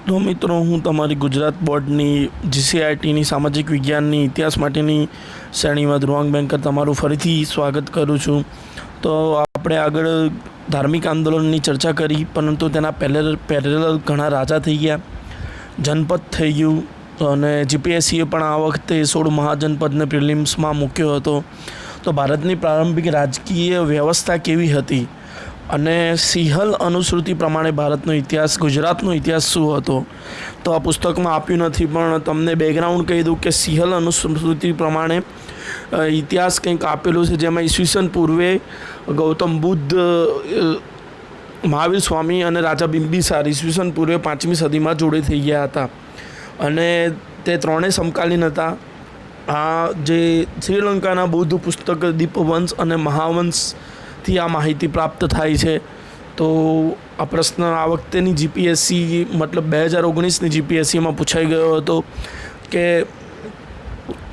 તો મિત્રો હું તમારી ગુજરાત બોર્ડની જીસીઆઈટીની સામાજિક વિજ્ઞાનની ઇતિહાસ માટેની શ્રેણીમાં ધ્રુવાંગ બેન્કર તમારું ફરીથી સ્વાગત કરું છું। તો આપણે આગળ ધાર્મિક આંદોલનની ચર્ચા કરી, પરંતુ તેના પેરેલલ ઘણા રાજા થઈ ગયા, જનપદ થઈ ગયું અને જીપીએસસીએ પણ આ વખતે 16 મહાજનપદને પ્રિલિમ્સમાં મૂક્યો હતો। તો ભારતની પ્રારંભિક રાજકીય વ્યવસ્થા કેવી હતી અને સિંહલ અનુશ્રુતિ પ્રમાણે ભારતનો ઇતિહાસ, ગુજરાતનો ઇતિહાસ શું હતો, તો આ પુસ્તકમાં આપ્યું નથી, પણ તમને બેકગ્રાઉન્ડ કહી દઉં કે સિંહલ અનુશ્રુતિ પ્રમાણે ઇતિહાસ કંઈક આપેલું છે, જેમાં ઈસવીસન પૂર્વે ગૌતમ બુદ્ધ, મહાવીર સ્વામી અને રાજા બિંબિસાર ઈસવીસન પૂર્વે 5મી સદીમાં જોડે થઈ ગયા હતા અને તે ત્રણેય સમકાલીન હતા। આ જે શ્રીલંકાના બૌદ્ધ પુસ્તક દીપવંશ અને મહાવંશથી આ માહિતી પ્રાપ્ત થાય છે। તો આ પ્રશ્ન આ વખતેની જીપીએસસી મતલબ 2019ની જીપીએસસીમાં પૂછાઈ ગયો હતો કે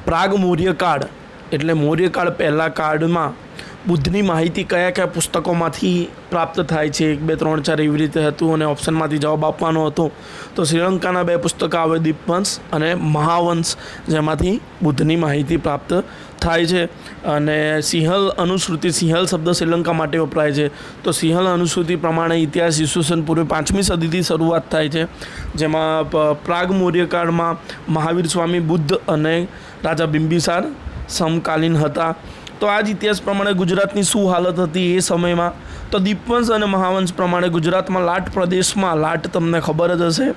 પ્રાગ મૌર્યકાળ એટલે મૌર્યકાળ પહેલાં કાળમાં બુદ્ધની માહિતી કયા કયા પુસ્તકોમાંથી પ્રાપ્ત થાય છે, 1 2 3 4 એવી રીતે હતું અને ઓપ્શનમાંથી જવાબ આપવાનો હતો। તો શ્રીલંકાના 2 પુસ્તકો આવે, દીપવંશ અને મહાવંશ, જેમાંથી બુદ્ધની માહિતી પ્રાપ્ત થાય છે। અને સિંહલ અનુશ્રુતિ, સિંહલ શબ્દ શ્રીલંકા માટે વપરાય છે। તો સિંહલ અનુશ્રુતિ પ્રમાણે ઇતિહાસ ઈસવીસન પૂર્વે 5મી સદીથી શરૂઆત થાય છે, જેમાં પ્રાગ મૌર્યકાળમાં મહાવીર સ્વામી, બુદ્ધ અને રાજા બિંબિસાર સમકાલીન હતા। તો આ જ ઇતિહાસ પ્રમાણે ગુજરાતની શું હાલત હતી એ સમયમાં, તો દીપવંશ અને મહાવંશ પ્રમાણે ગુજરાતમાં લાટ પ્રદેશમાં, લાટ તમને ખબર જ હશે,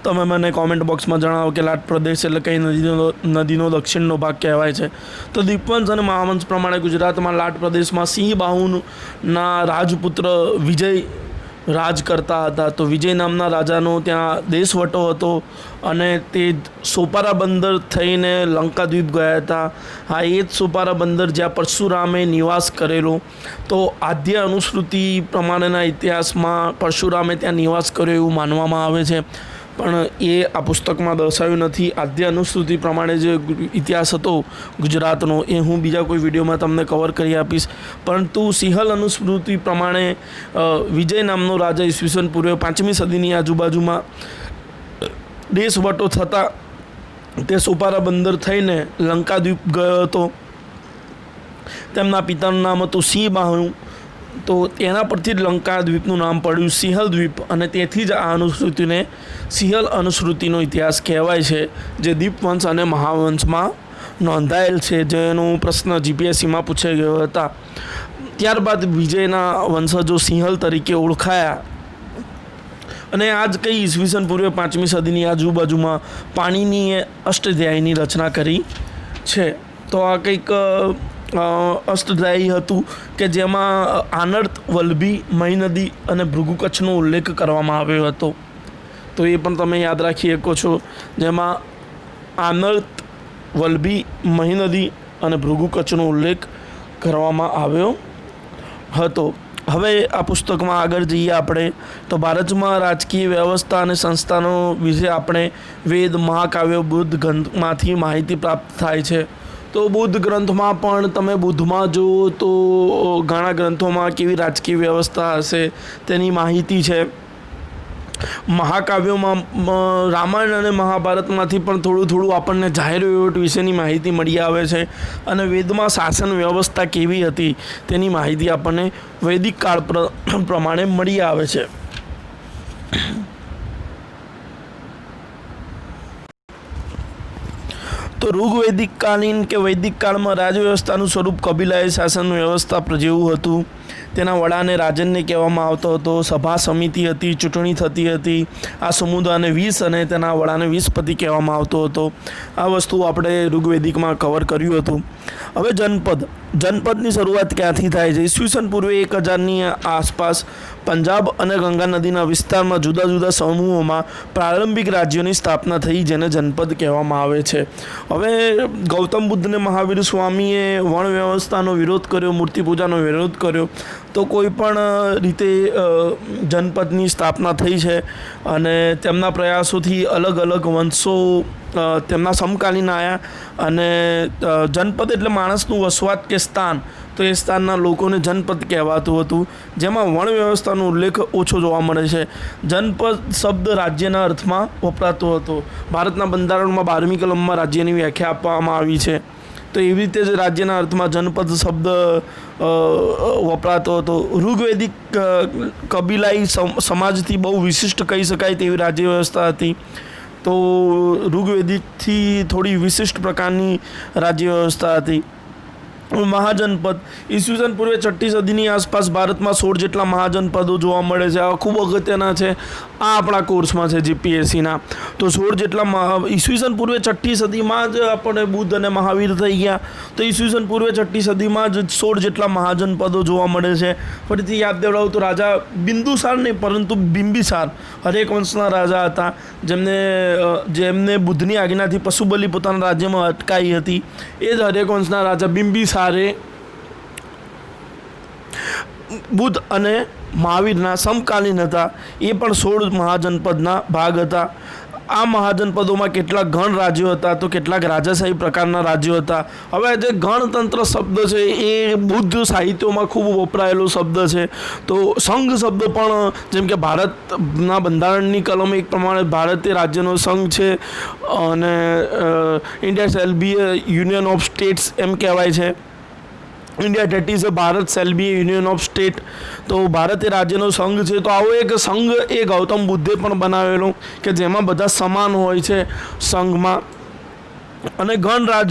તમે મને કોમેન્ટ બોક્સમાં જણાવો કે લાટ પ્રદેશ એટલે કઈ નદીનો દક્ષિણનો ભાગ કહેવાય છે। તો દીપવંશ અને મહાવંશ પ્રમાણે ગુજરાતમાં લાટ પ્રદેશમાં સિંહ બાહુના રાજપુત્ર વિજય રાજ કરતા હતા। તો વિજય નામના રાજાનો ત્યાં દેશવટો હતો અને તે સોપારા બંદર થઈને લંકાદ્વીપ ગયા હતા। હા, એ જ સોપારા બંદર જ્યાં પરશુરામે નિવાસ કરેલો। તો આદ્ય અનુશ્રુતિ પ્રમાણેના ઇતિહાસમાં પરશુરામે ત્યાં નિવાસ કર્યો એવું માનવામાં આવે છે, પણ એ આ પુસ્તકમાં દર્શાવ્યું નથી। આદ્ય અનુશ્રુતિ પ્રમાણે જે ઇતિહાસ હતો ગુજરાતનો એ હું બીજા કોઈ વિડીયોમાં તમને કવર કરી આપીશ, પરંતુ સિંહલ અનુશ્રુતિ પ્રમાણે વિજય નામનો રાજા ઈસવીસન પૂર્વે 5મી સદીની આજુબાજુમાં દેશવટો થતાં તે સોપારા બંદર થઈને લંકાદ્વીપ ગયો હતો। તેમના પિતાનું નામ હતું સિંહ બાહુ, તો તેના પરથી જ લંકાદ્વીપનું નામ પડ્યું સિંહલ દ્વીપ, અને તેથી જ આ અનુશ્રુતિને સિંહલ અનુશ્રુતિનો ઇતિહાસ કહેવાય છે, જે દીપવંશ અને મહાવંશમાં નોંધાયેલ છે, જેનો પ્રશ્ન જીપીએસસીમાં પૂછાઈ ગયો હતા। ત્યારબાદ વિજયના વંશજો સિંહલ તરીકે ઓળખાયા અને આજ કઈ ઈસવીસન પૂર્વે 5મી સદીની આજુબાજુમાં પાણીની અષ્ટધ્યાયીની રચના કરી છે। તો આ કંઈક અષ્ટધ્યાયી હતું કે જેમાં આનર્ત, વલ્લભી, મહીનદી અને ભૃગુ કચ્છનો ઉલ્લેખ કરવામાં આવ્યો હતો। તો એ પણ તમે યાદ રાખી શકો છો, જેમાં આનર્ત, વલ્લભી, મહીનદી અને ભૃગુ કચ્છનો ઉલ્લેખ કરવામાં આવ્યો હતો। હવે આ પુસ્તકમાં આગળ જઈએ આપણે, તો ભારતમાં રાજકીય વ્યવસ્થા અને સંસ્થાનો વિશે આપણે વેદ, મહાકાવ્યો, બુદ્ધ ગ્રંથમાંથી માહિતી પ્રાપ્ત થાય છે। તો બુદ્ધ ગ્રંથમાં પણ તમે બુદ્ધમાં જુઓ તો ઘણા ગ્રંથોમાં કેવી રાજકીય વ્યવસ્થા હશે તેની માહિતી છે। મહાકાવ્યોમાં રામાયણ અને મહાભારતમાંથી પણ થોડું થોડું આપણને જાહેર વહીવટ વિશેની માહિતી મળી આવે છે, અને વેદમાં શાસન વ્યવસ્થા કેવી હતી તેની માહિતી આપણને વૈદિક કાળ પ્રમાણે મળી આવે છે। તો ઋગ્વૈદિક કાલીન કે વૈદિક કાળમાં રાજવ્યવસ્થાનું સ્વરૂપ કબીલાઈ શાસન વ્યવસ્થા જેવું હતું। તેના વડાને રાજનને કહેવામાં આવતો હતો, સભા સમિતિ હતી, ચૂંટણી થતી હતી। આ સમુદાયને 20 અને તેના વડાને 20પતિ કહેવામાં આવતો હતો। આ વસ્તુ આપણે ઋગ્વૈદિકમાં કવર કર્યું હતું। હવે જનપદની શરૂઆત ક્યાંથી થાય છે? ઈસવીસન પૂર્વે 1000ની આસપાસ પંજાબ અને ગંગા નદીના વિસ્તારમાં જુદા જુદા સમૂહોમાં પ્રારંભિક રાજ્યોની સ્થાપના થઈ, જેને જનપદ કહેવામાં આવે છે। હવે ગૌતમ બુદ્ધને મહાવીર સ્વામીએ વણ વ્યવસ્થાનો વિરોધ કર્યો, મૂર્તિ પૂજાનો વિરોધ કર્યો, તો કોઈ પણ રીતે જનપદની સ્થાપના થઈ છે અને તેમના પ્રયાસોથી અલગ અલગ વંશો તેમના સમકાલીન આવ્યા અને જનપદ એટલે માણસનું વસવાટ કે સ્થાન, તો એ સ્થાનના લોકોને જનપદ કહેવાતું હતું, જેમાં વણ વ્યવસ્થાનો ઉલ્લેખ ઓછો જોવા મળે છે. જનપદ શબ્દ રાજ્યના અર્થમાં વપરાતો હતો. ભારતના બંધારણમાં 12મી કલમમાં રાજ્યની વ્યાખ્યા આપવામાં આવી છે. તો એવી રીતે જ રાજ્યના અર્થમાં જનપદ શબ્દ વપરાતો હતો. ઋગ્વેદિક કબીલાઈ સમાજથી બહુ વિશિષ્ટ કહી શકાય તેવી રાજ્ય વ્યવસ્થા હતી. તો ઋગ્વેદિકથી થોડી વિશિષ્ટ પ્રકારની રાજ્ય વ્યવસ્થા હતી. મહાજનપદ ઈસવીસન પૂર્વે 6ઠ્ઠી સદીની આસપાસ ભારતમાં 16 જેટલા મહાજનપદો જોવા મળે છે. આ ખૂબ અગત્યના છે, આ આપણા કોર્સમાં છે જીપીએસસીના. તો 16 જેટલા ઈસવીસન પૂર્વે 6ઠ્ઠી સદીમાં જ આપણે બુદ્ધ અને મહાવીર થઈ ગયા. તો ઈસવીસન પૂર્વે 6ઠ્ઠી સદીમાં જ 16 જેટલા મહાજનપદો જોવા મળે છે. ફરીથી યાદ દેવડાવું તો રાજા બિંદુસાર નહીં પરંતુ બિંબિસાર હરેક વંશના રાજા હતા, જેમને બુદ્ધની આજ્ઞાથી પશુબલી પોતાના રાજ્યમાં અટકાઈ હતી. એ જ હરેક વંશના રાજા બિંબિસાર બુદ્ધ અને મહાવીરના સમકાલીન હતા. એ પણ 16 મહાજનપદના ભાગ હતા. આ મહાજનપદોમાં કેટલાક ગણ રાજ્યો હતા તો કેટલાક રાજાશાહી પ્રકારના રાજ્યો હતા. હવે જે ગણતંત્ર શબ્દ છે એ બુદ્ધ સાહિત્યોમાં ખૂબ વપરાયેલો શબ્દ છે. તો સંઘ શબ્દ પણ, જેમ કે ભારતના બંધારણની કલમ 1 પ્રમાણે ભારત એ રાજ્યનો સંઘ છે અને India shall be union of states એમ કહેવાય છે. India that is a Bharat shall be union of state. તો ભારત એ રાજ્યનો સંઘ છે. તો આવો એક સંઘ એ ગૌતમ બુદ્ધે પણ બનાવેલો કે જેમાં બધા સમાન હોય છે સંઘમાં. અને ઘણા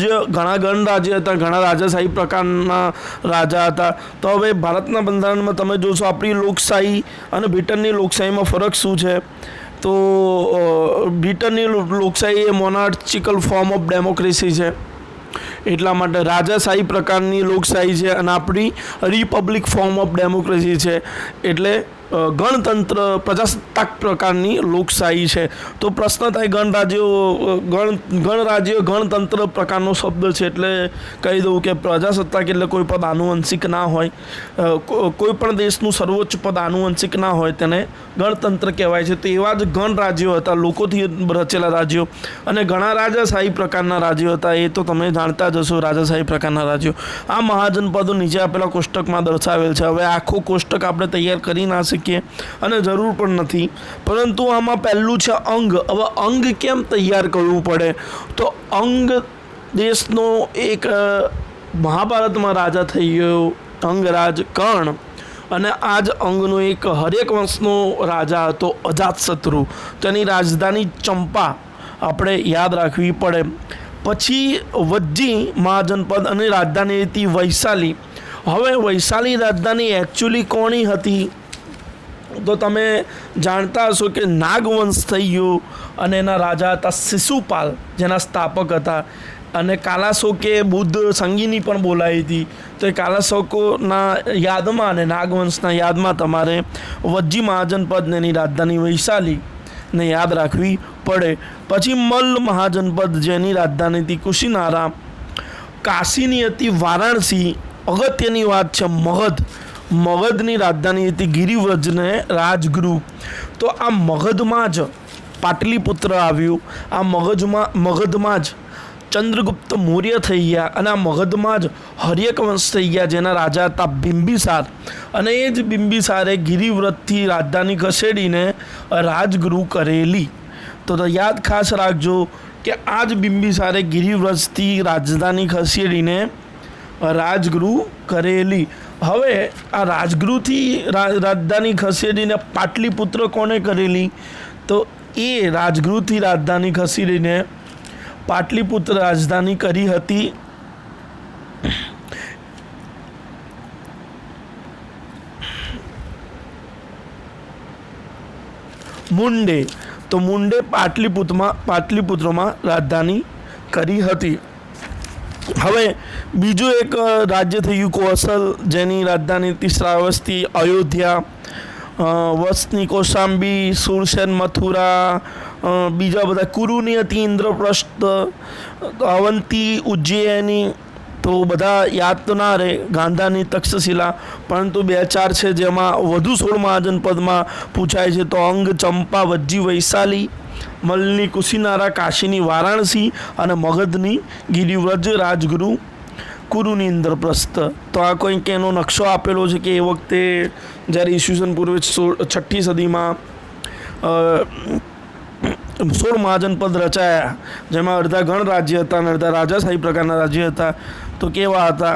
ગણ રાજ્ય હતા, ઘણા રાજાશાહી પ્રકારના રાજા હતા. તો હવે ભારતના બંધારણમાં તમે જોશો આપણી લોકશાહી અને બ્રિટનની લોકશાહીમાં ફરક શું છે. તો બ્રિટનની લોકશાહી એ મોનાર્ચિકલ ફોર્મ ઓફ ડેમોક્રેસી છે, એટલા માટે રાજાશાહી પ્રકારની લોકશાહી છે, અને આપણી રિપબ્લિક ફોર્મ ઓફ ડેમોક્રેસી છે, એટલે ગણતંત્ર પ્રજાસત્તાક પ્રકારની લોકશાહી છે. તો પ્રશ્ન થાય ગણરાજ્ય ગણતંત્ર પ્રકારનો શબ્દ છે, એટલે કહી દઉં કે પ્રજાસત્તાક એટલે કોઈ પદ આનુવંશિક ના હોય, કોઈ પણ દેશનું સર્વોચ્ચ પદ આનુવંશિક ના હોય તેને ગણતંત્ર કહેવાય છે. તો એવા જ ગણરાજ્યો હતા, લોકોથી રચેલા રાજ્યો, અને ઘણા રાજાશાહી પ્રકારના રાજ્યો હતા. એ તો તમે જાણતા જ હશો, રાજાશાહી પ્રકારના રાજ્યો. આ મહાજનપદો નીચે આપેલા કોષ્ટકમાં દર્શાવેલ છે. હવે આખો કોષ્ટક આપણે તૈયાર કરી ના શકીએ અને જરૂર પણ નથી, પરંતુ આમાં પહેલું છે અંગ. હવે અંગ કેમ તૈયાર કરવું પડે, તો અંગ દેશનો એક મહાભારતમાં રાજા થઈ ગયો અંગરાજ કર્ણ, અને આ જ અંગનો એક હરેક વંશનો રાજા હતો અજાતશત્રુ. તેની રાજધાની ચંપા આપણે યાદ રાખવી પડે. પછી વજ્જી મહાજનપદ અને રાજધાની હતી વૈશાલી. હવે વૈશાલી રાજધાની એકચ્યુઅલી કોની હતી, તો તમે જાણતા હશો કે નાગવંશ થઈ ગયો, અને એના રાજા હતા શિશુપાલ, જેના સ્થાપક હતા. અને કાલાશોકે બુદ્ધ સંગીની પણ બોલાવી હતી. તો એ કાલાશોકોના યાદમાં અને નાગવંશના યાદમાં તમારે વજ્જી મહાજનપદ એની રાજધાની વૈશાલી ને યાદ રાખવી પડે. પછી મલ્લ મહાજનપદ, જેની રાજધાની હતી કુશીનારા. કાશીની હતી વારાણસી. અગત્યની વાત છે મગધની રાજધાની હતી ગિરિવ્રજને રાજગૃહ. તો આ મગધમાં જ પાટલીપુત્ર આવ્યું. આ મગધમાં જ ચંદ્રગુપ્ત મૌર્ય થઈ ગયા, અને આ મગધમાં જ હર્યક વંશ થઈ ગયા, જેના રાજા હતા બિંબિસાર. અને એ જ બિંબિસારે ગિરિવ્રજથી રાજધાની ખસેડીને રાજગૃહ કરેલી. તો યાદ ખાસ રાખજો કે આ જ બિંબિસારે ગિરિવ્રજથી રાજધાની ખસેડીને રાજગૃહ કરેલી. હવે આ રાજગૃહથી રાજધાની ખસેડીને પાટલીપુત્ર કોને કરેલી, તો એ રાજગૃહથી રાજધાની ખસેડીને પાટલીપુત્ર રાજધાની કરી હતી મુંડે. તો મુંડે પાટલીપુત્રમાં રાજધાની કરી હતી. હવે બીજું એક રાજ્ય થયું કોસલ, જેની રાજધાની હતી શ્રાવસ્તી. અયોધ્યા, વસની કૌશાંબી, સુરસેન મથુરા, બીજા બધા કુરુની હતી ઇન્દ્રપ્રસ્થ, અવંતી, ઉજ્જૈની. તો બધા યાદ તો ના રહે, ગાંધાની તક્ષશિલા, પરંતુ 2-4 છે જેમાં વધુ 16 મહાજનપદમાં પૂછાય છે. તો અંગ, ચંપા, વજ્જી, વૈશાલી, મલની કુશીનારા, કાશીની વારાણસી અને મગધની ગિરિવ્રજ રાજગૃહ કુરુની ઇન્દ્રપ્રસ્થ. તો આ કંઈક એનો નકશો આપેલો છે કે એ વખતે જ્યારે ઈસવીસન પૂર્વે 6ઠ્ઠી સદીમાં 16 મહાજનપદ રચાયા, જેમાં અડધા ગણ રાજ્ય હતા અને અડધા રાજાશાહી પ્રકારના રાજ્ય હતા. તો કેવા હતા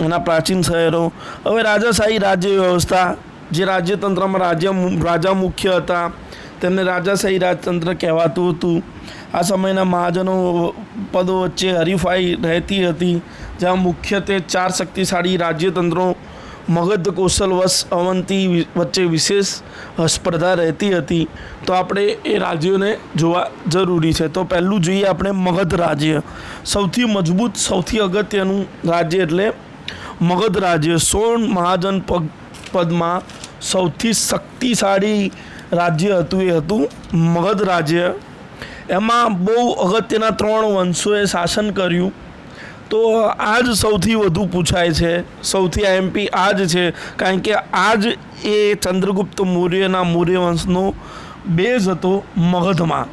એના પ્રાચીન શહેરો? હવે રાજાશાહી રાજ્ય વ્યવસ્થા, જે રાજ્યતંત્રમાં રાજા મુખ્ય હતા, તેમને રાજાશાહી રાજતંત્ર કહેવાતું હતું. આ સમયના મહાજનો પદો વચ્ચે હરીફાઈ રહેતી હતી, જ્યાં મુખ્યત્વે 4 શક્તિશાળી રાજ્યતંત્રો મગધ, કૌશલ, વશ, અવંતી વચ્ચે વિશેષ સ્પર્ધા રહેતી હતી. તો આપણે એ રાજ્યોને જોવા જરૂરી છે. તો પહેલું જોઈએ આપણે મગધ રાજ્ય. સૌથી મજબૂત, સૌથી અગત્યનું રાજ્ય એટલે મગધ રાજ્ય. 16 મહાજન પદમાં સૌથી શક્તિશાળી રાજ્ય હતું એ હતું મગધ રાજ્ય. એમાં બહુ અગત્યના 3 વંશોએ શાસન કર્યું. તો આ જ સૌથી વધુ પૂછાય છે, સૌથી આઈએમપી આ જ છે, કારણ કે આ જ એ ચંદ્રગુપ્ત મૌર્યના મૌર્ય વંશનો બેઝ હતો મગધમાં.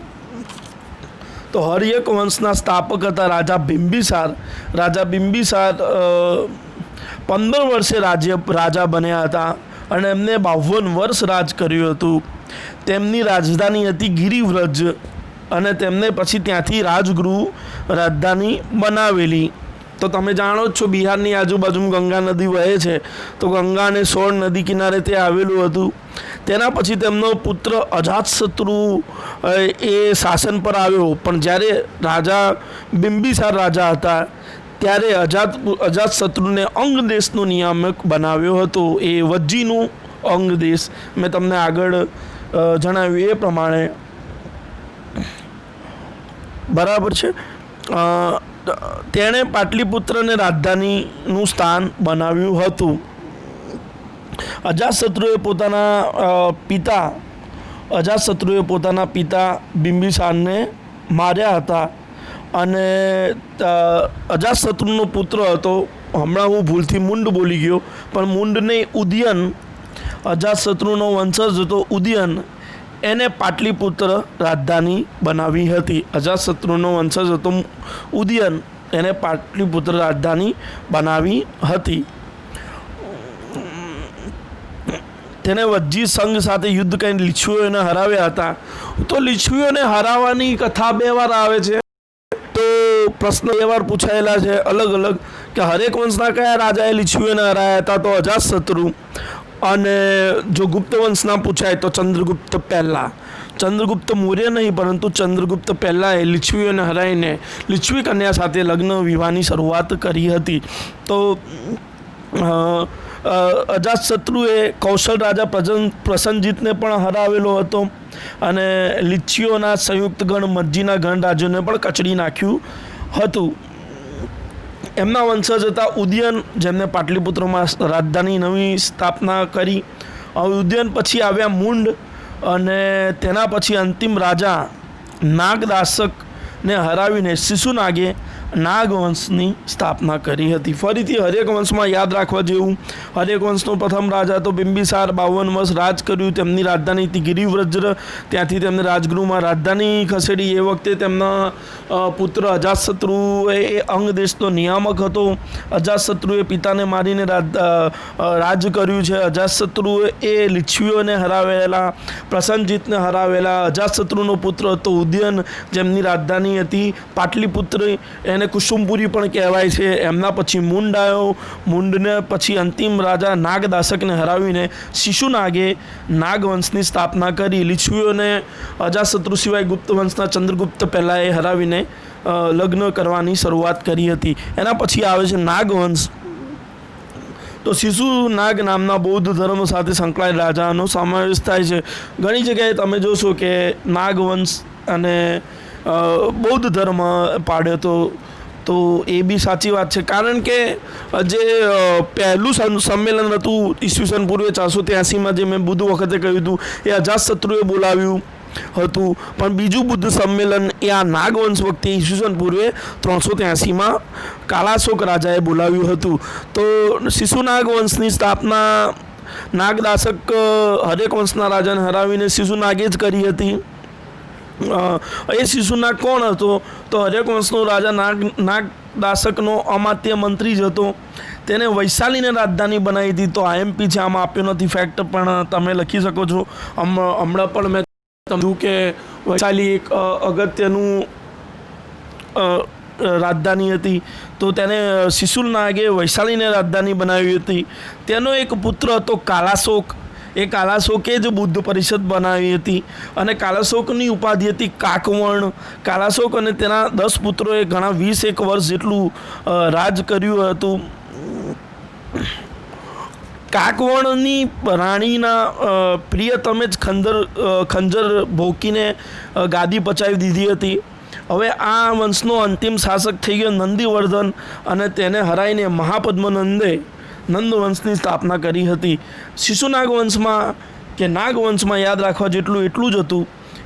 તો હર્યક વંશના સ્થાપક હતા રાજા બિંબિસાર. રાજા બિંબિસાર 15 વર્ષે રાજા બન્યા હતા અને એમને 52 વર્ષ રાજ કર્યું હતું. તેમની રાજધાની હતી ગિરિવ્રજ અને તેમને પછી ત્યાંથી રાજગૃહ રાજધાની બનાવેલી. તો તમે જાણો જ છો, બિહારની આજુબાજુમાં ગંગા નદી વહે છે. તો ગંગા અને સોન નદી કિનારે તે આવેલું હતું. તેના પછી તેમનો પુત્ર અજાતશત્રુ એ શાસન પર આવ્યો. પણ જ્યારે રાજા બિંબિસાર રાજા હતા ત્યારે અજાતશત્રુને અંગ દેશનો નિયામક બનાવ્યો હતો. એ વજ્જીનું અંગ દેશ મેં તમને આગળ જણાવ્યું એ પ્રમાણે. બરાબર છે. તેણે પાટલીપુત્રને રાજધાનીનું સ્થાન બનાવ્યું હતું. અજાતશત્રુએ પોતાના પિતા બિંબિસારને માર્યા હતા અને અજાતશત્રુનો પુત્ર હતો, હમણાં હું ભૂલથી મુંડ બોલી ગયો, પણ મુંડ નહીં, ઉદયન. અજાતશત્રુનો વંશજ હતો ઉદયન, એને પાટલીપુત્ર રાજધાની બનાવી હતી. અજાતશત્રુનો વંશજ હતો ઉદયન, એને પાટલીપુત્ર રાજધાની બનાવી હતી. તેને વજ્જી સંઘ સાથે યુદ્ધ કરીને લીછવીઓને હરાવ્યા હતા. તો લીછવીઓને હરાવવાની કથા 2 વાર આવે છે. તો પ્રશ્ન 2 વાર પૂછાયેલા છે અલગ અલગ, કે હરેક વંશના કયા રાજાએ લીછવીઓને હરાવ્યા હતા? તો અજાતશત્રુ. અને જો ગુપ્ત વંશના પૂછાય તો ચંદ્રગુપ્ત પહેલા. ચંદ્રગુપ્ત મૌર્ય નહીં, પરંતુ ચંદ્રગુપ્ત પહેલાંએ લીછવીઓને હરાવીને લીછવી કન્યા સાથે લગ્ન વિવાહની શરૂઆત કરી હતી. તો અજાતશત્રુએ કૌશલ રાજા પ્રસન્નજીતને પણ હરાવેલો હતો અને લીછવીઓના સંયુક્ત ગણ મજ્જીના ગણ રાજ્યોને પણ કચડી નાખ્યું હતું. એમના વંશજ હતા ઉદયન, જેમને પાટલીપુત્રમાં રાજધાની નવી સ્થાપના કરી. ઉદયન પછી આવ્યા મુંડ અને તેના પછી અંતિમ રાજા નાગદાસકને હરાવીને શિશુનાગે નાગવંશની સ્થાપના કરી હતી. ફરીથી હર્યક વંશમાં યાદ રાખવા જેવું, હર્યક વંશનો પ્રથમ રાજા તો બિંબિસાર 52 વર્ષ રાજ કર્યું. તેમની રાજધાની હતી ગિરિવ્રજ. ત્યાંથી તેમને રાજગૃહમાં રાજધાની ખસેડી. એ વખતે તેમના પુત્ર અજાતશત્રુ એ અંગ દેશનો નિયામક હતો. અજાતશત્રુએ પિતાને મારીને રાજ કર્યું છે. અજાતશત્રુએ એ લીછવીઓને હરાવેલા, પ્રસન્નજીતને હરાવેલા. અજાતશત્રુનો પુત્ર હતો ઉદયન, જેમની રાજધાની હતી પાટલીપુત્ર, એને કુસુમપુરી પણ કહેવાય છે. એમના પછી મુંડ આવ્યો. મુંડને પછી અંતિમ રાજા નાગદાસકને હરાવીને શિશુનાગે નાગવંશની સ્થાપના કરી. લીછવીઓને અજાતશત્રુ સિવાય ગુપ્ત વંશના ચંદ્રગુપ્ત પહેલાંએ હરાવીને લગ્ન કરવાની શરૂઆત કરી હતી. એના પછી આવે છે નાગવંશ. તો શિશુનાગ નામના બૌદ્ધ ધર્મ સાથે સંકળાયેલ રાજાનો સમાવેશ થાય છે. ઘણી જગ્યાએ તમે જોશો કે નાગવંશ અને બૌદ્ધ ધર્મ પાડ્યો તો એ બી સાચી વાત છે. કારણ કે જે પહેલું સંમેલન હતું ઈસવીસન પૂર્વે 483માં, જે મેં બુદ્ધ વખતે કહ્યું હતું, એ અજાતશત્રુએ બોલાવ્યું હતું. પણ બીજું બુદ્ધ સંમેલન એ આ નાગવંશ વખતે ઈસવીસન પૂર્વે 383માં કાલાશોક રાજાએ બોલાવ્યું હતું. તો શિશુનાગ વંશની સ્થાપના નાગદાસક હર્યક વંશના રાજાને હરાવીને શિશુનાગે જ કરી હતી. એ શિશુનાગ કોણ હતો? તો હર્યક વંશનો રાજા દાસકનો અમાત્ય મંત્રી જ હતો. તેને વૈશાલીને રાજધાની બનાવી હતી. તો IMP છે, આમાં આપ્યો નથી ફેક્ટ, પણ તમે લખી શકો છો. હમણાં પણ મેં સમજ્યું કે વૈશાલી એક અગત્યનું રાજધાની હતી. તો તેને શિશુનાગે વૈશાલીને રાજધાની બનાવી હતી. તેનો એક પુત્ર હતો કાલાશોક. એ કાલાશોકે જ બુદ્ધ પરિષદ બનાવી હતી અને કાલાશોકની ઉપાધિ હતી કાકવર્ણ. કાલાશોક અને તેના 10 પુત્રોએ ઘણા 21 વર્ષ જેટલું રાજ કર્યું હતું. કાકવર્ણની રાણીના પ્રિયતમે જ ખંજર ભોંકીને ગાદી પચાવી દીધી હતી. હવે આ વંશનો અંતિમ શાસક થઈ ગયો નંદીવર્ધન અને તેને હરાઈને મહાપદ્મનંદે નંદવંશની સ્થાપના કરી હતી. શિશુનાગ વંશમાં કે નાગવંશમાં યાદ રાખવા જેટલું એટલું જ હતું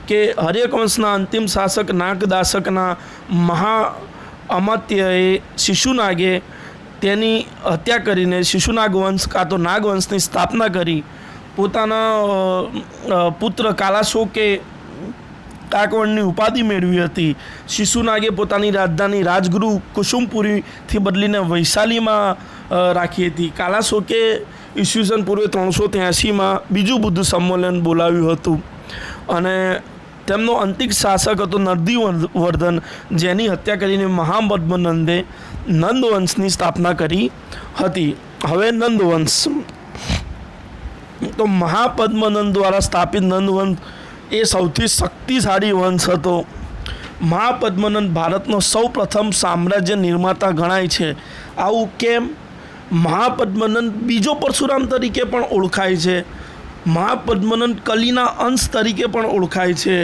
કે હર્યક વંશના અંતિમ શાસક નાગદાસકના મહા અમાત્યએ શિશુનાગે તેની હત્યા કરીને શિશુનાગ વંશ કાં તો નાગવંશની સ્થાપના કરી. પોતાના પુત્ર કાલાશોકે કાકવર્ણની ઉપાધિ મેળવી હતી. શિશુનાગે પોતાની રાજધાની રાજગૃહ કુસુમપુરીથી બદલીને વૈશાલીમાં રાખી હતી. કાલાશોકે ઈસવીસન પૂર્વે 383માં બીજું બુદ્ધ સંમેલન બોલાવ્યું હતું અને તેમનો અંતિમ શાસક હતો નંદીવર્ધન, જેની હત્યા કરીને મહાપદ્મનંદે નંદવંશની સ્થાપના કરી હતી. હવે નંદવંશ, તો મહાપદ્મનંદ દ્વારા સ્થાપિત નંદવંશ એ સૌથી શક્તિશાળી વંશ હતો. મહાપદ્મનંદ ભારતનો સૌ પ્રથમ સામ્રાજ્ય નિર્માતા ગણાય છે. આવું કેમ? મહાપદ્મનંદ બીજો પરશુરામ તરીકે પણ ઓળખાય છે. મહાપદ્મનંદ કલીના અંશ તરીકે પણ ઓળખાય છે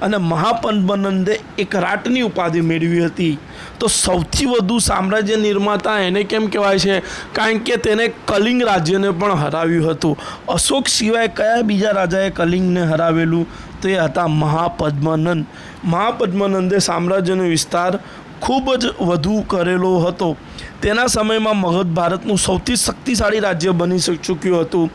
અને મહાપદ્મનંદે એક રાટની ઉપાધિ મેળવી હતી. તો સૌથી વધુ સામ્રાજ્ય નિર્માતા એને કેમ કહેવાય છે? કારણ કે તેને કલિંગ રાજ્યને પણ હરાવ્યું હતું. અશોક સિવાય કયા બીજા રાજાએ કલિંગને હરાવેલું? તો એ હતા મહાપદ્મનંદ. મહાપદ્મનંદે સામ્રાજ્યનો વિસ્તાર ખૂબ જ વધુ કરેલો હતો. તેના સમયમાં મગધ ભારતનું સૌથી શક્તિશાળી રાજ્ય બની ચૂક્યું હતું.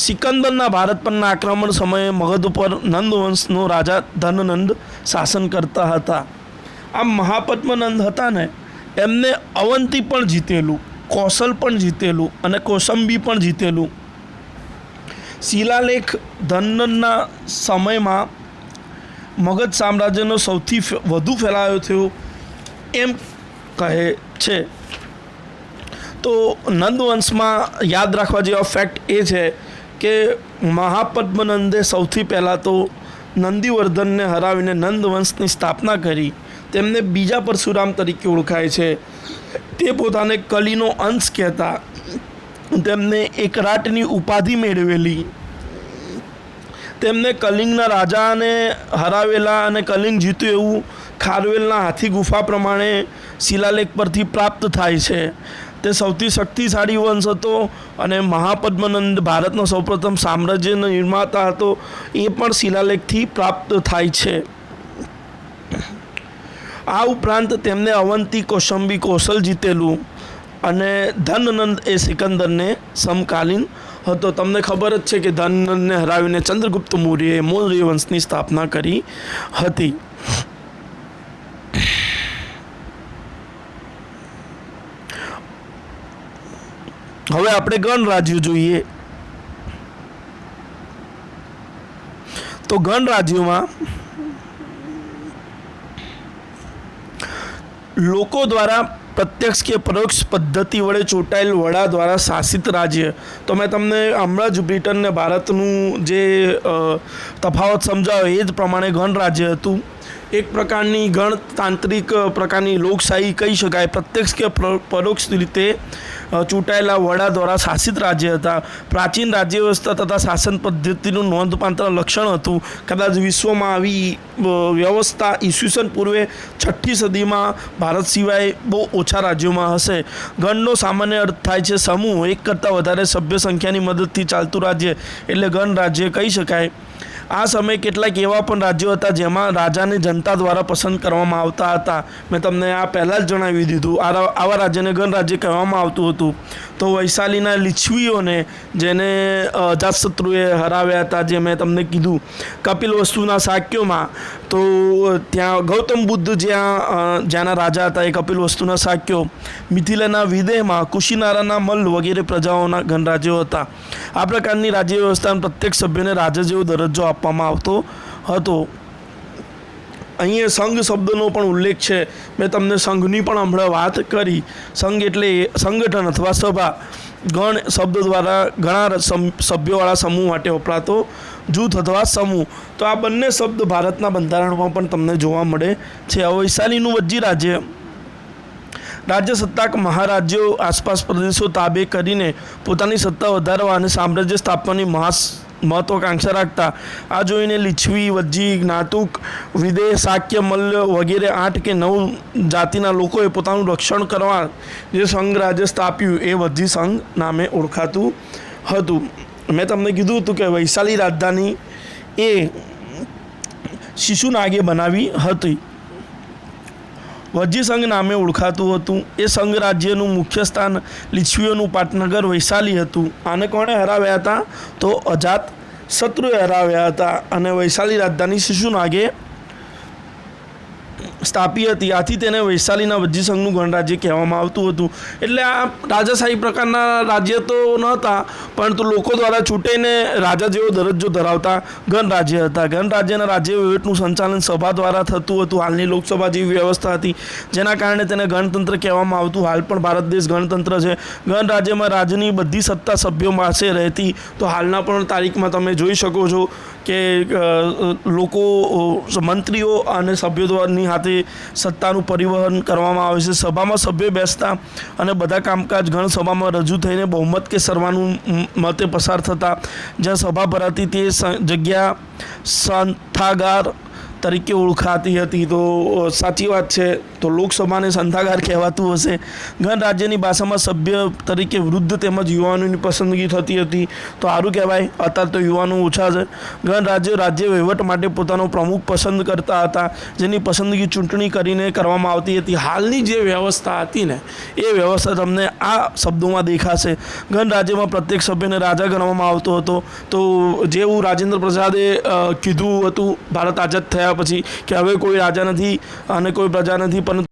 સિકંદરના ભારત પરના આક્રમણ સમયે મગધ ઉપર નંદવંશનો રાજા ધનનંદ શાસન કરતા હતા. આ મહાપદ્મનંદ હતા ને, એમને અવંતી પણ જીતેલું, કૌશલ પણ જીતેલું અને કૌશંબી પણ જીતેલું. શિલાલેખ ધનનંદના સમયમાં મગધ સામ્રાજ્યનો સૌથી વધુ ફેલાયો થયો એમ કહે છે. તો નંદવંશમાં યાદ રાખવા જેવા ફેક્ટ એ છે કે મહાપદ્મનંદે સૌથી પહેલાં તો નંદીવર્ધનને હરાવીને નંદવંશની સ્થાપના કરી. તેમને બીજા પરશુરામ તરીકે ઓળખાય છે. તે પોતાને કલીનો અંશ કહેતા. તેમને એકરાટની ઉપાધિ મેળવેલી. તેમને કલિંગના રાજાને હરાવેલા અને કલિંગ જીત્યું એવું ખારવેલના હાથી ગુફા પ્રમાણે શિલાલેખ પરથી પ્રાપ્ત થાય છે. તે સૌથી શક્તિશાળી વંશ હતો અને મહાપદ્મનંદ ભારતનો સૌપ્રથમ સામ્રાજ્યનો નિર્માતા હતો. એ પણ શિલાલેખથી પ્રાપ્ત થાય છે. આ ઉપરાંત તેમને અવંતી, કૌશંબી, કૌશલ જીતેલું અને ધનનંદ એ સિકંદરને સમકાલીન હતો. તમને ખબર જ છે કે ધનનંદને હરાવીને ચંદ્રગુપ્ત મૌર્યએ મૌર્ય વંશની સ્થાપના કરી હતી. હવે આપણે ગણરાજ્યો જોઈએ. તો ગણરાજ્યોમાં લોકો દ્વારા પ્રત્યક્ષ કે પરોક્ષ પદ્ધતિ વડે ચૂંટાયેલ વડા દ્વારા શાસિત રાજ્ય. તો મેં તમને હમણાં જ બ્રિટન ને ભારતનું જે તફાવત સમજાવ્યો એ જ પ્રમાણે ગણરાજ્ય હતું. એક પ્રકારની ગણતાંત્રિક પ્રકારની લોકશાહી કહી શકાય. પ્રત્યક્ષ કે પરોક્ષ રીતે ચૂંટાયેલા વડા દ્વારા શાસિત રાજ્ય હતા. પ્રાચીન રાજ્ય વ્યવસ્થા તથા શાસન પદ્ધતિનું નોંધપાત્ર લક્ષણ હતું. કદાચ વિશ્વમાં આવી વ્યવસ્થા ઈસવીસન પૂર્વે 6ઠ્ઠી સદીમાં ભારત સિવાય બહુ ઓછા રાજ્યોમાં હશે. ગણનો સામાન્ય અર્થ થાય છે સમૂહ. એક કરતાં વધારે સભ્ય સંખ્યાની મદદથી ચાલતું રાજ્ય એટલે ગણરાજ્ય કહી શકાય. આ સમયે કેટલાક એવા પણ રાજ્યો હતા જેમાં રાજાને જનતા દ્વારા પસંદ કરવામાં આવતા હતા. મેં તમને આ પહેલાં જ જણાવી દીધું. આવા રાજ્યને ગણરાજ્ય કહેવામાં આવતું હતું. તો વૈશાલીના લીછવીઓને જેને અજાતશત્રુએ હરાવ્યા હતા, જે મેં તમને કીધું કપિલવસ્તુના શાક્યોમાં, તો ત્યાં ગૌતમ બુદ્ધ જ્યાંના રાજા હતા એ કપિલવસ્તુના શાક્યો, મિથિલાના વિદેહમાં કુશીનારાના મલ્લ વગેરે પ્રજાઓના ગણરાજ્યો હતા. આ પ્રકારની રાજ્ય વ્યવસ્થામાં પ્રત્યેક સભ્યને રાજા જેવો દરજ્જો આપવામાં આવતો હતો. અહીંયા સંઘ શબ્દનો પણ ઉલ્લેખ છે. મેં તમને સંઘની પણ હમણાં વાત કરી. સંઘ એટલે સંગઠન અથવા સભા. ગણ શબ્દ દ્વારા ઘણા સભ્યોવાળા સમૂહ માટે વપરાતો જૂથ અથવા સમૂહ. તો આ બંને શબ્દ ભારતના બંધારણમાં પણ તમને જોવા મળે છે. હવે વૈશાલીનું વજ્જી રાજ્ય રાજ્ય સત્તાક મહારાજ્યો આસપાસ પ્રદેશો તાબે કરીને પોતાની સત્તા વધારવા અને સામ્રાજ્ય સ્થાપવાની મહત્વાકાંક્ષા રાખતા. આ જોઈને લીછવી, વજ્જી, જ્ઞાતુક, વિદેહ, શાક્ય, મલ્લ વગેરે 8 કે 9 જાતિના લોકોએ પોતાનું રક્ષણ કરવા જે સંઘ રાજ્ય સ્થાપ્યું એ વજ્જી સંઘ નામે ઓળખાતું હતું. મેં તમને કીધું હતું કે વૈશાલી રાજધાની એ શિશુનાગે બનાવી હતી. વજ્જી સંઘ નામે ઓળખાતું હતું. એ સંઘ રાજ્યનું મુખ્ય સ્થાન લીછવીઓનું પાટનગર વૈશાલી હતું. આને કોણે હરાવ્યા હતા? તો અજાતશત્રુએ હરાવ્યા હતા અને વૈશાલી રાજધાની શિશુનાગે સ્થાપી હતી. આથી તેને વૈશાલીના વજ્જી સંઘનું ગણરાજ્ય કહેવામાં આવતું હતું. એટલે આ રાજાશાહી પ્રકારના રાજ્ય તો નહોતા, પરંતુ લોકો દ્વારા ચૂંટાઈને રાજા જેવો દરજ્જો ધરાવતા ગણરાજ્ય હતા. ગણરાજ્યના રાજ્ય વહીવટનું સંચાલન સભા દ્વારા થતું હતું. હાલની લોકસભા જેવી વ્યવસ્થા હતી, જેના કારણે તેને ગણતંત્ર કહેવામાં આવતું. હાલ પણ ભારત દેશ ગણતંત્ર છે. ગણરાજ્યમાં રાજ્યની બધી સત્તા સભ્યો પાસે રહેતી. તો હાલના પણ તારીખમાં તમે જોઈ શકો છો કે લોકો મંત્રીઓ અને સભ્યોની હાથે સત્તાનું પરિવહન કરવામાં આવે છે. સભામાં સભ્યો બેસતા અને બધા કામકાજ ગણસભામાં રજૂ થઈને બહુમત કે સર્વાનુમતે પસાર થતા. જ્યાં સભા ભરાતી તે જગ્યા સંથાગાર તરીકે ઓળખાતી હતી. તો સાચી વાત છે. તો લોકસભાને સંથાગાર કહેવાતું હશે. ગણરાજ્યની ભાષામાં સભ્ય તરીકે વૃદ્ધ તેમજ યુવાનોની પસંદગી થતી હતી. તો સારું કહેવાય. અત્યારે તો યુવાનો ઓછા છે. ગણરાજ્ય રાજ્ય વહીવટ માટે પોતાનો પ્રમુખ પસંદ કરતા હતા, જેની પસંદગી ચૂંટણી કરીને કરવામાં આવતી હતી. હાલની જે વ્યવસ્થા હતી ને એ વ્યવસ્થા તમને આ શબ્દોમાં દેખાશે. ગણરાજ્યમાં પ્રત્યેક સભ્યને રાજા ગણવામાં આવતો હતો. તો જેવું રાજેન્દ્ર પ્રસાદે કીધું હતું ભારત આઝાદ થયા પછી કે હવે કોઈ રાજા નથી અને કોઈ પ્રજા નથી, પરંતુ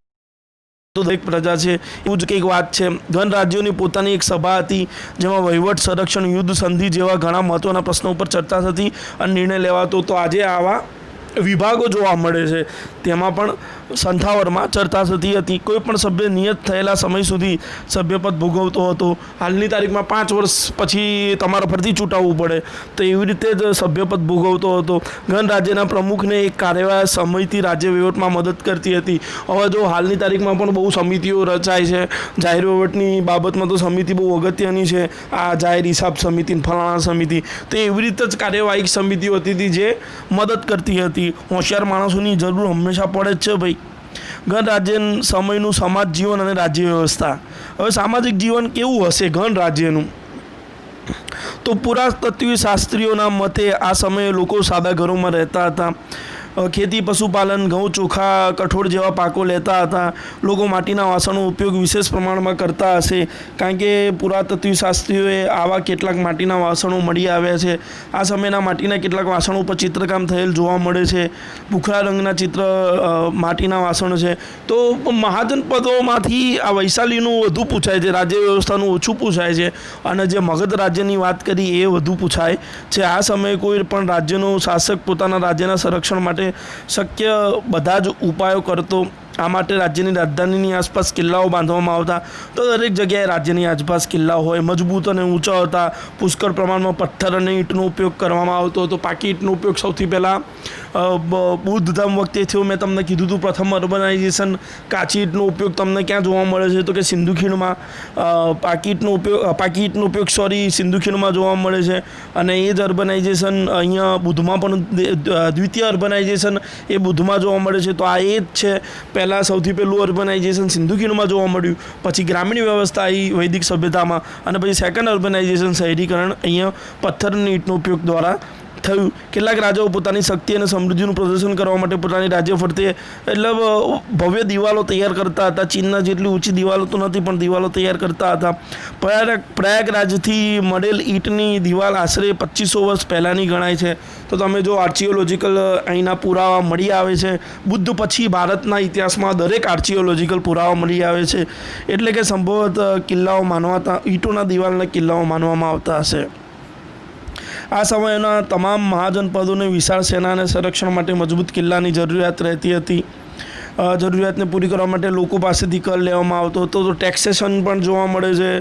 દરેક પ્રજા છે, એવું જ કંઈક વાત છે. ગણરાજ્યોની પોતાની એક સભા હતી જેમાં વહીવટ, સંરક્ષણ, યુદ્ધ, સંધિ જેવા ઘણા મહત્ત્વના પ્રશ્નો ઉપર ચર્ચા થતી અને નિર્ણય લેવાતો. તો આજે આવા વિભાગો જોવા મળે છે. તેમાં પણ સંથાવરમાં ચર્ચા થતી હતી. કોઈ પણ સભ્ય નિયત થયેલા સમય સુધી સભ્યપદ ભોગવતો હતો. હાલની તારીખમાં 5 વર્ષ પછી તમારે ફરીથી ચૂંટાવવું પડે, તો એવી રીતે જ સભ્યપદ ભોગવતો હતો. ગણરાજ્યના પ્રમુખને એક કાર્યવાહી સમિતિ રાજ્ય વહીવટમાં મદદ કરતી હતી. હવે જો હાલની તારીખમાં પણ બહુ સમિતિઓ રચાય છે. જાહેર વહીવટની બાબતમાં તો સમિતિ બહુ અગત્યની છે. આ જાહેર હિસાબ સમિતિ, ફલાણા સમિતિ, તો એવી રીતે જ કાર્યવાહી સમિતિઓ હતી જે મદદ કરતી હતી. હોશિયાર માણસોની જરૂર હંમેશા પડે જ છે ભાઈ. ગણરાજ્ય સમયનું સમાજ જીવન અને રાજ્ય વ્યવસ્થા. હવે સામાજિક જીવન કેવું હશે ગણરાજ્યનું? તો પુરાતત્વીય શાસ્ત્રીઓના મતે આ સમયે લોકો સાદા ઘરોમાં રહેતા હતા. ખેતી, પશુપાલન, ઘઉં, ચોખા, કઠોળ જેવા પાકો લેતા હતા. લોકો માટીના વાસણનો ઉપયોગ વિશેષ પ્રમાણમાં કરતા હશે, કારણ કે પુરાતત્વીય શાસ્ત્રીઓએ આવા કેટલાક માટીના વાસણો મળી આવ્યા છે. આ સમયના માટીના કેટલાક વાસણો ઉપર ચિત્રકામ થયેલ જોવા મળે છે. ભૂખરા રંગના ચિત્ર માટીના વાસણો છે. તો મહાજનપદોમાંથી આ વૈશાલીનું વધુ પૂછાય છે, રાજ્ય વ્યવસ્થાનું ઓછું પૂછાય છે, અને જે મગધ રાજ્યની વાત કરી એ વધુ પૂછાય છે. આ સમયે કોઈ પણ રાજ્યનો શાસક પોતાના રાજ્યના સંરક્ષણ માટે શક્ય બધા જ ઉપાયો કરતો. આ માટે રાજ્યની રાજધાનીની આસપાસ કિલ્લાઓ બાંધવામાં આવતા. તો દરેક જગ્યાએ રાજ્યની આસપાસ કિલ્લાઓ હોય, મજબૂત અને ઊંચા હતા. પુષ્કળ પ્રમાણમાં પથ્થર અને ઈંટનો ઉપયોગ કરવામાં આવતો હતો. પાકી ઈંટનો ઉપયોગ સૌથી પહેલાં બૌદ્ધ ધર્મ વખતે થયો. મેં તમને કીધું હતું પ્રથમ અર્બનાઇઝેશન. કાચી ઈંટનો ઉપયોગ તમને ક્યાં જોવા મળે છે? તો કે સિંધુ ખીણમાં પાકી ઈંટનો ઉપયોગ સિંધુ ખીણમાં જોવા મળે છે. અને એ જ અર્બનાઇઝેશન અહીંયા બુદ્ધમાં પણ દ્વિતીય અર્બનાઇઝેશન એ બુદ્ધમાં જોવા મળે છે. તો આ એ જ છે. પહેલાં સૌથી પહેલું અર્બનાઇઝેશન સિંધુ ખીણમાં જોવા મળ્યું, પછી ગ્રામીણ વ્યવસ્થા આવી વૈદિક સભ્યતામાં, અને પછી સેકન્ડ અર્બનાઇઝેશન શહેરીકરણ અહીંયા પથ્થરની ઈંટનો ઉપયોગ દ્વારા થયું. કેટલાક રાજાઓ પોતાની શક્તિ અને સમૃદ્ધિનું પ્રદર્શન કરવા માટે પોતાની રાજ્ય ફરતે એટલે ભવ્ય દિવાલો તૈયાર કરતા હતા. ચીનના જેટલી ઊંચી દિવાલો તો નથી, પણ દિવાલો તૈયાર કરતા હતા. પ્રયાગરાજથી મળેલ ઈંટની દિવાલ આશરે 2500 વર્ષ પહેલાંની ગણાય છે. તો તમે જો આર્ચિયોલોજીકલ અહીંના પુરાવા મળી આવે છે. બુદ્ધ પછી ભારતના ઇતિહાસમાં દરેક આર્ચિયોલોજીકલ પુરાવા મળી આવે છે. એટલે કે સંભવત કિલ્લાઓ માનવાતા ઈંટોના દિવાલના કિલ્લાઓ માનવામાં આવતા હશે. આ સમયના તમામ મહાજનપદોને વિશાળ સેના અને સંરક્ષણ માટે મજબૂત કિલ્લાની જરૂરિયાત રહેતી હતી. જરૂરિયાતને પૂરી કરવા માટે લોકો પાસેથી કર લેવામાં આવતો હતો. તો ટેક્સેશન પણ જોવા મળે છે.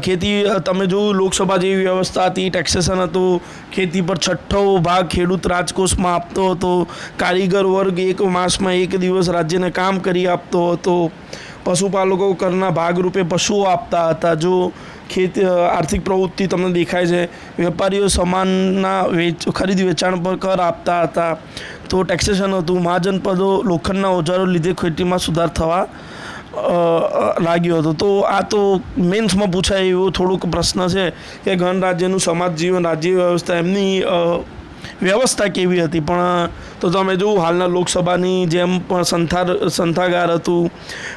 ખેતી તમે જોયું લોકસભા જેવી વ્યવસ્થા હતી, ટેક્સેશન હતું. ખેતી પર 6ઠ્ઠો ભાગ ખેડૂત રાજકોષમાં આપતો હતો. કારીગર વર્ગ એક માસમાં એક દિવસ રાજ્યને કામ કરી આપતો હતો. પશુપાલકો કરના ભાગરૂપે પશુઓ આપતા હતા. જો આર્થિક પ્રવૃત્તિ તમને દેખાય છે. વેપારીઓ સામાનના ખરીદ વેચાણ પર કર આપતા હતા. તો ટેક્સેશન હતું. મહાજનપદો લોખંડના ઓજારો લીધે ખેતીમાં સુધાર થવા લાગ્યો હતો. તો આ તો મેન્સમાં પૂછાય એવો થોડુંક પ્રશ્ન છે કે ગણરાજ્યનું સમાજ જીવન, રાજ્ય વ્યવસ્થા, એમની વ્યવસ્થા કેવી હતી. પણ તો તમે જુઓ હાલના લોકસભાની જેમ પણ સંથાગાર હતું,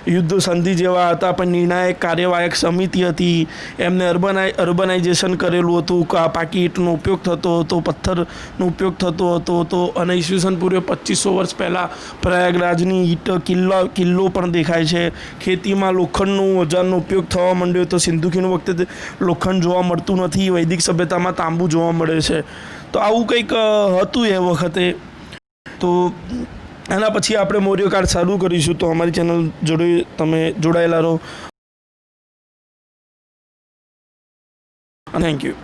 યુદ્ધ સંધિ જેવા હતા, પણ નિર્ણાયક કાર્યવાહક સમિતિ હતી. એમને અર્બનાઇઝેશન કરેલું હતું. પાકી ઈંટનો ઉપયોગ થતો હતો, પથ્થરનો ઉપયોગ થતો હતો. તો અને ઈસવીસન પૂર્વે 2500 વર્ષ પહેલાં પ્રયાગરાજની ઈંટ કિલ્લો પણ દેખાય છે. ખેતીમાં લોખંડનું ઓજારનો ઉપયોગ થવા માંડ્યો. તો સિંધુ ખીણ વખતે લોખંડ જોવા મળતું નથી. વૈદિક સભ્યતામાં તાંબુ જોવા મળે છે. તો આવું કંઈક હતું એ વખતે. તો એના પછી આપણે મૌર્યકાળ ચાલુ કરીશું. તો અમારી ચેનલ જોડે તમે જોડાયેલા રહો. Thank you.